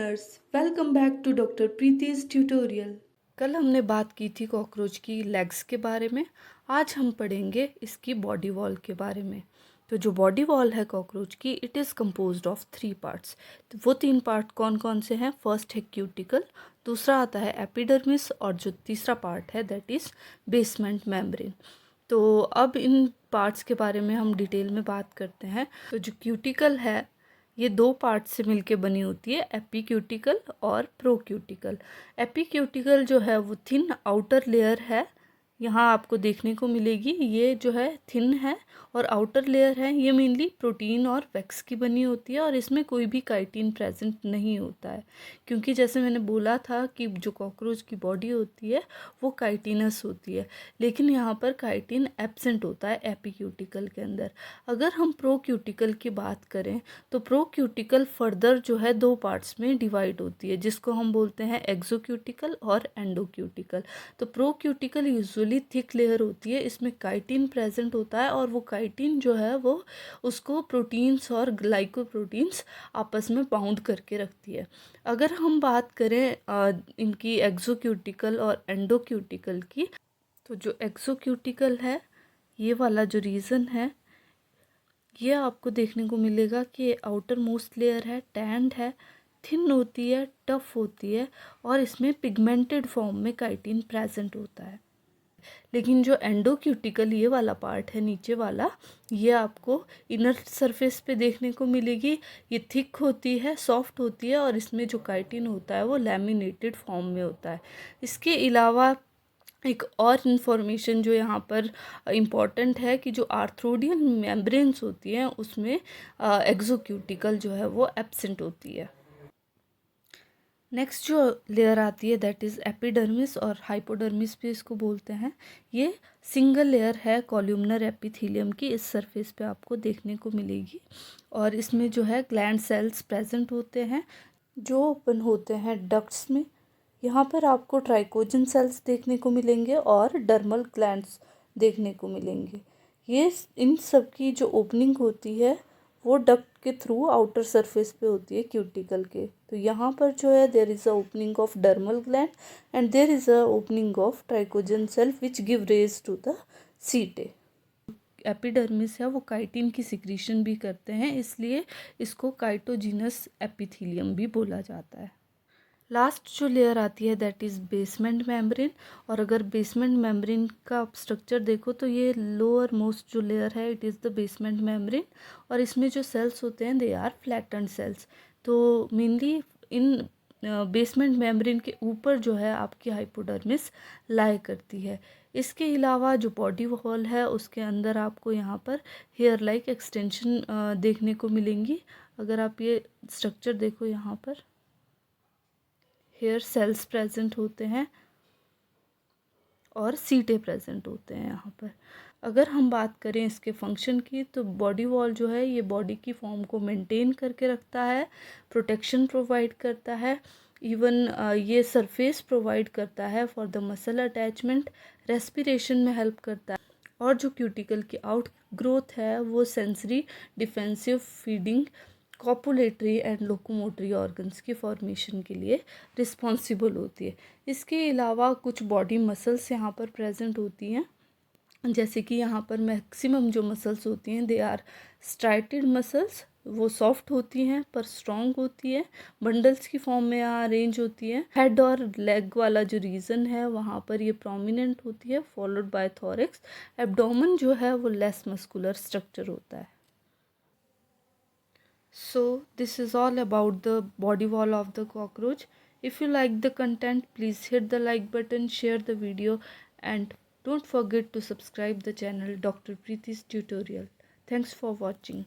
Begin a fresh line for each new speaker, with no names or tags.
Learners, welcome back to doctor Preeti's tutorial. कल हमने बात की थी कॉकरोच की लेग्स के बारे में। आज हम पढ़ेंगे इसकी बॉडी वॉल के बारे में। तो जो बॉडी वॉल है कॉकरोच की, it is composed of 3 parts. तो वो 3 पार्ट कौन कौन से हैं? फर्स्ट है क्यूटिकल, दूसरा आता है एपिडर्मिस और जो तीसरा पार्ट है दैट इज़ बेसमेंट मेम्ब्रेन। तो अब इन पार्ट्स के बारे में हम डिटेल में बात करते हैं। तो जो क्यूटिकल है ये 2 पार्ट से मिलके बनी होती है, एपीक्यूटिकल और प्रोक्यूटिकल। एपीक्यूटिकल जो है वो थिन आउटर लेयर है, यहाँ आपको देखने को मिलेगी। ये जो है थिन है और आउटर लेयर है, ये मेनली प्रोटीन और वैक्स की बनी होती है और इसमें कोई भी काइटिन प्रेजेंट नहीं होता है, क्योंकि जैसे मैंने बोला था कि जो कॉकरोच की बॉडी होती है वो काइटिनस होती है, लेकिन यहाँ पर काइटिन एब्सेंट होता है एपीक्यूटिकल के अंदर। अगर हम प्रोक्यूटिकल की बात करें तो प्रोक्यूटिकल फर्दर जो है 2 पार्ट्स में डिवाइड होती है, जिसको हम बोलते हैं एक्सोक्यूटिकल और एंडोक्यूटिकल। तो प्रोक्यूटिकल यूजुअली थिक लेयर होती है, इसमें काइटिन प्रेजेंट होता है और वो काइटिन जो है वो उसको प्रोटीन्स और ग्लाइकोप्रोटीन्स आपस में बाउंड करके रखती है। अगर हम बात करें इनकी एक्सोक्यूटिकल और एंडोक्यूटिकल की, तो जो एक्सोक्यूटिकल है ये वाला जो रीजन है ये आपको देखने को मिलेगा कि आउटर मोस्ट लेयर है, टैंड है, थिन होती है, टफ होती है और इसमें पिगमेंटेड फॉर्म में काइटिन प्रेजेंट होता है। लेकिन जो एंडोक्यूटिकल ये वाला पार्ट है नीचे वाला, ये आपको इनर सरफेस पे देखने को मिलेगी। ये थिक होती है, सॉफ्ट होती है और इसमें जो काइटिन होता है वो लैमिनेटेड फॉर्म में होता है। इसके अलावा एक और इन्फॉर्मेशन जो यहाँ पर इम्पॉर्टेंट है कि जो आर्थ्रोडियल मेम्ब्रेन्स होती हैं उसमें एक्सोक्यूटिकल जो है वो एब्सेंट होती है। नेक्स्ट जो लेयर आती है दैट इज़ एपिडर्मिस और हाइपोडर्मिस भी इसको बोलते हैं। ये सिंगल लेयर है कॉल्यूमनर एपिथेलियम की, इस सरफेस पे आपको देखने को मिलेगी और इसमें जो है ग्लैंड सेल्स प्रेजेंट होते हैं जो ओपन होते हैं डक्ट्स में। यहाँ पर आपको ट्राइकोजन सेल्स देखने को मिलेंगे और डर्मल ग्लैंड्स देखने को मिलेंगे। ये इन सब की जो ओपनिंग होती है वो डक्ट के थ्रू आउटर सरफेस पे होती है क्यूटिकल के। तो यहाँ पर जो है there is a opening of dermal gland and there is a opening of trichogen cell which give rise to the setae. Epidermis है वो काइटिन की सिक्रीशन भी करते हैं, इसलिए इसको काइटोजिनस एपिथेलियम भी बोला जाता है। लास्ट जो लेयर आती है दैट इज़ बेसमेंट मेम्ब्रेन। और अगर बेसमेंट मेम्ब्रेन का स्ट्रक्चर देखो तो ये लोअर मोस्ट जो लेयर है it is the basement membrane और इसमें जो सेल्स होते हैं दे आर फ्लैटेंड सेल्स। तो मेनली इन बेसमेंट मेम्ब्रेन के ऊपर जो है आपकी हाइपोडर्मिस लाई करती है। इसके अलावा जो बॉडी वॉल है उसके अंदर आपको यहाँ पर हेयर लाइक एक्सटेंशन देखने को मिलेंगी। अगर आप ये स्ट्रक्चर देखो यहाँ पर हेयर सेल्स प्रेजेंट होते हैं और सीटे प्रेजेंट होते हैं यहाँ पर। अगर हम बात करें इसके फंक्शन की तो बॉडी वॉल जो है ये बॉडी की फॉर्म को मेंटेन करके रखता है, प्रोटेक्शन प्रोवाइड करता है, इवन ये सरफेस प्रोवाइड करता है for the muscle attachment, respiration में हेल्प करता है और जो क्यूटिकल की आउट ग्रोथ है वो sensory, defensive, feeding, copulatory and locomotory organs की फॉर्मेशन के लिए रिस्पॉन्सिबल होती है। इसके अलावा कुछ बॉडी मसल्स यहाँ पर प्रेजेंट होती हैं, जैसे कि यहाँ पर मैक्सिमम जो मसल्स होती हैं दे आर स्ट्राइटेड मसल्स। वो सॉफ्ट होती हैं पर स्ट्रॉन्ग होती है, बंडल्स की फॉर्म में यहाँ अरेंज होती है। हेड और लेग वाला जो रीजन है वहाँ पर ये प्रोमिनेंट होती है, फॉलोड बाय थोरैक्स। एब्डोमेन जो है वो लेस मस्कुलर स्ट्रक्चर होता है। So this is all about the body wall of the cockroach. If you like the content, please hit the like button, share the video and don't forget to subscribe the channel Dr. Preeti's Tutorial. Thanks for watching.